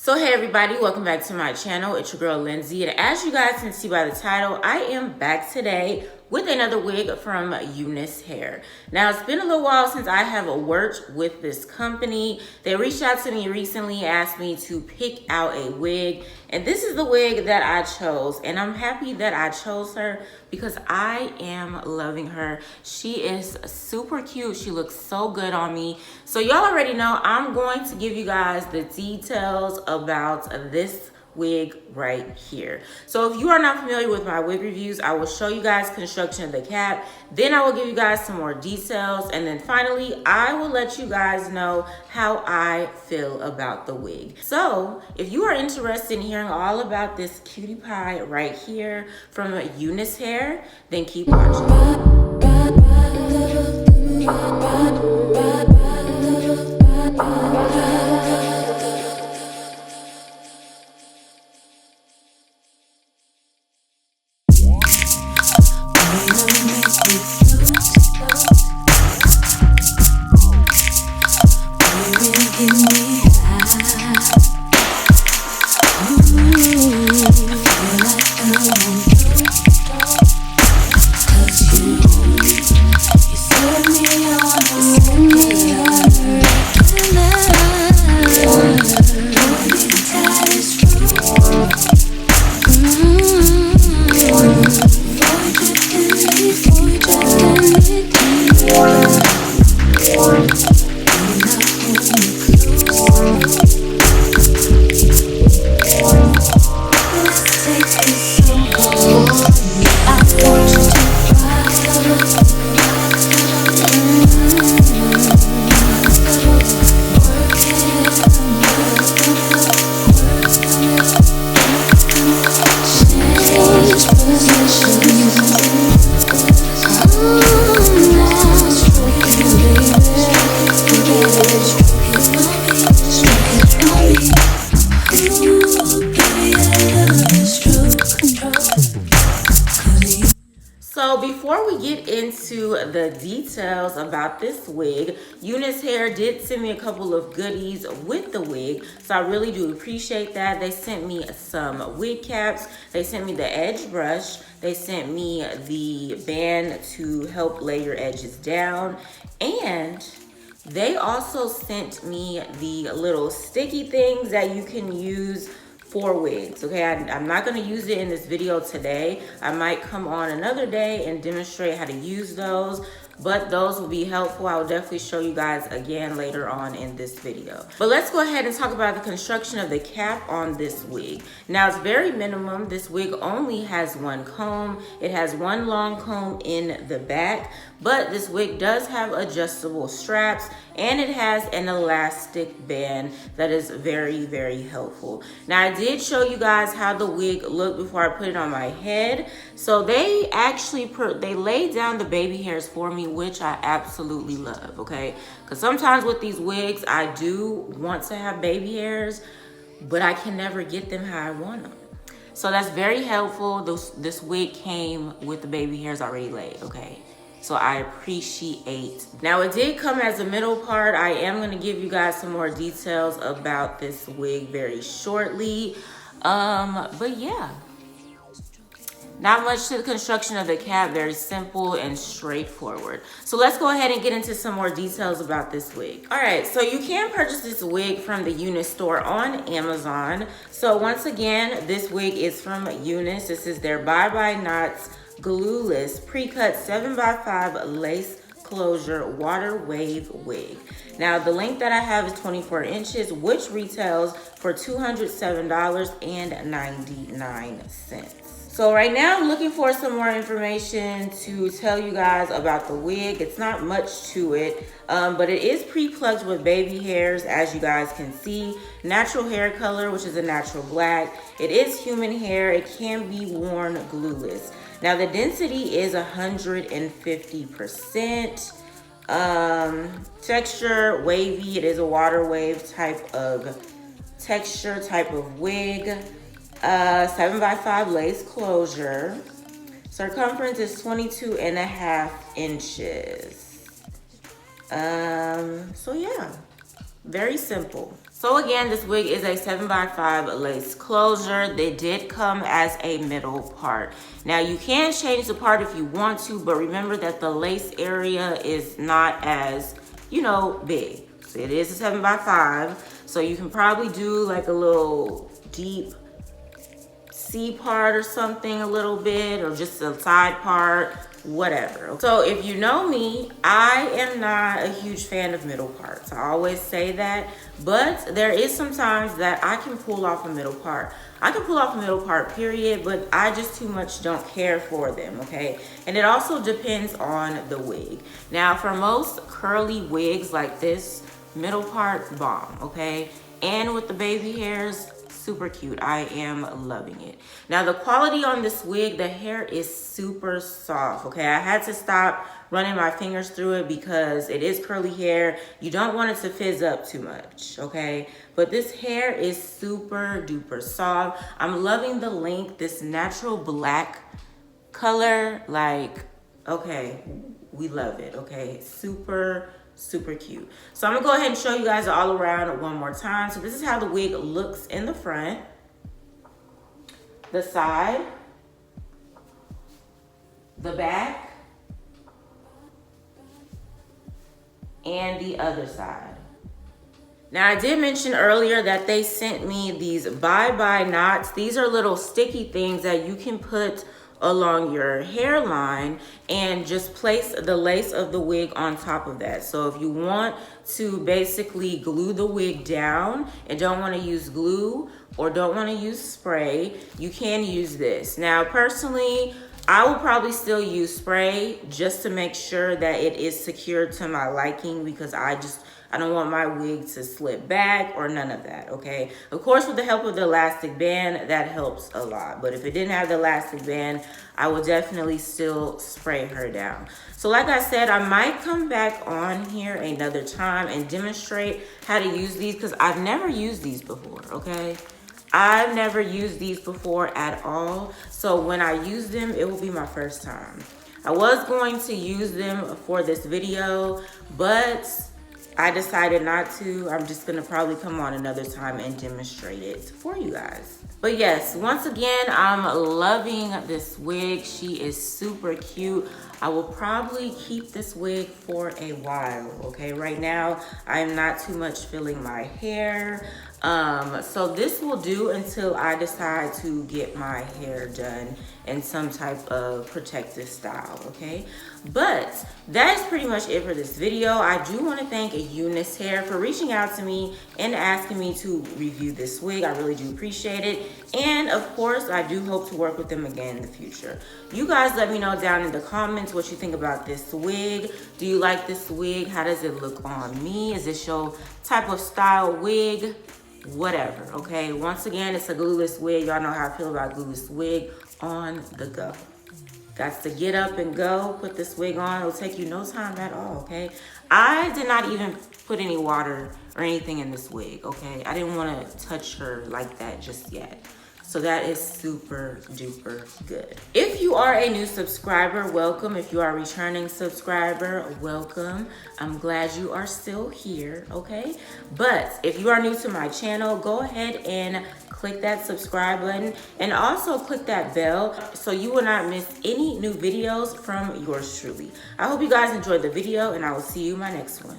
So hey everybody, welcome back to my channel. It's your girl Lindsay, and as you guys can see by the title, I am back today with another wig from UNICE Hair. Now, it's been a little while since I have worked with this company. They reached out to me recently, asked me to pick out a wig, and this is the wig that I chose, and I'm happy that I chose her because I am loving her. She is super cute. She looks so good on me. So y'all already know I'm going to give you guys the details about this wig right here. So if you are not familiar with my wig reviews, I will show you guys construction of the cap, then I will give you guys some more details, and then finally I will let you guys know how I feel about the wig. So if you are interested in hearing all about this cutie pie right here from UNICE Hair, then keep watching. So before we get into the details about this wig, UNICE Hair did send me a couple of goodies with the wig, so I really do appreciate that. They sent me some wig caps, they sent me the edge brush, they sent me the band to help lay your edges down, and they also sent me the little sticky things that you can use for wigs. Okay, I'm not going to use it in this video today. I might come on another day and demonstrate how to use those, but those will be helpful. I will definitely show you guys again later on in this video. But let's go ahead and talk about the construction of the cap on this wig. Now, it's very minimum. This wig only has one comb. It has one long comb in the back, but this wig does have adjustable straps, and it has an elastic band that is very, very helpful. Now, I did show you guys how the wig looked before I put it on my head. So they actually they laid down the baby hairs for me, which I absolutely love, okay? Because sometimes with these wigs, I do want to have baby hairs, but I can never get them how I want them. So that's very helpful. This wig came with the baby hairs already laid, okay? So I appreciate. Now, it did come as a middle part. I am going to give you guys some more details about this wig very shortly. But yeah, not much to the construction of the cap. Very simple and straightforward. So let's go ahead and get into some more details about this wig. All right, so you can purchase this wig from the UNICE store on Amazon. So once again, this wig is from UNICE. This is their Bye Bye Knots Glueless Pre-Cut 7x5 Lace Closure Water Wave Wig. Now, the length that I have is 24 inches, which retails for $207.99. So right now I'm looking for some more information to tell you guys about the wig. It's not much to it, but it is pre-plucked with baby hairs, as you guys can see. Natural hair color, which is a natural black. It is human hair. It can be worn glueless. Now, the density is 150%. Texture, wavy. It is a water wave type of texture, type of wig. 7x5 lace closure. Circumference is 22.5 inches. So yeah, very simple. So again, this wig is a 7x5 lace closure. They did come as a middle part. Now you can change the part if you want to, but remember that the lace area is not as, you know, big. So it is a 7x5, so you can probably do like a little deep C part or something a little bit, or just a side part, whatever. So if you know me, I am not a huge fan of middle parts. I always say that, but there is sometimes that I can pull off a middle part. I can pull off a middle part, period, but I just too much don't care for them, okay? And it also depends on the wig. Now, for most curly wigs like this, middle part, bomb, okay? And with the baby hairs, super cute. I am loving it. Now the quality on this wig, the hair is super soft, okay? I had to stop running my fingers through it because it is curly hair. You don't want it to fizz up too much, okay? But this hair is super duper soft. I'm loving the length, this natural black color, like, okay, we love it, okay? Super cute. So I'm gonna go ahead and show you guys all around one more time. So this is how the wig looks in the front, the side, the back, and the other side. Now I did mention earlier that they sent me these bye-bye knots. These are little sticky things that you can put along your hairline and just place the lace of the wig on top of that. So if you want to basically glue the wig down and don't want to use glue or don't want to use spray, you can use this. Now personally, I will probably still use spray just to make sure that it is secured to my liking, because I don't want my wig to slip back or none of that, okay? Of course, with the help of the elastic band, that helps a lot. But if it didn't have the elastic band, I would definitely still spray her down. So like I said, I might come back on here another time and demonstrate how to use these, because I've never used these before, okay? I've never used these before at all. So when I use them, it will be my first time. I was going to use them for this video, but I decided not to. I'm just gonna probably come on another time and demonstrate it for you guys. But yes, once again, I'm loving this wig. She is super cute. I will probably keep this wig for a while, okay? Right now, I'm not too much feeling my hair. So this will do until I decide to get my hair done in some type of protective style, okay? But that is pretty much it for this video. I do want to thank UNICE Hair for reaching out to me and asking me to review this wig. I really do appreciate it. And of course, I do hope to work with them again in the future. You guys let me know down in the comments what you think about this wig. Do you like this wig? How does it look on me? Is this your type of style wig? Whatever, okay? Once again, it's a glueless wig. Y'all know how I feel about glueless wig. On the go. Got to get up and go, put this wig on. It'll take you no time at all, okay? I did not even put any water or anything in this wig, okay? I didn't want to touch her like that just yet. So that is super duper good. If you are a new subscriber, welcome. If you are a returning subscriber, welcome. I'm glad you are still here, okay? But if you are new to my channel, go ahead and click that subscribe button and also click that bell so you will not miss any new videos from yours truly. I hope you guys enjoyed the video, and I will see you in my next one.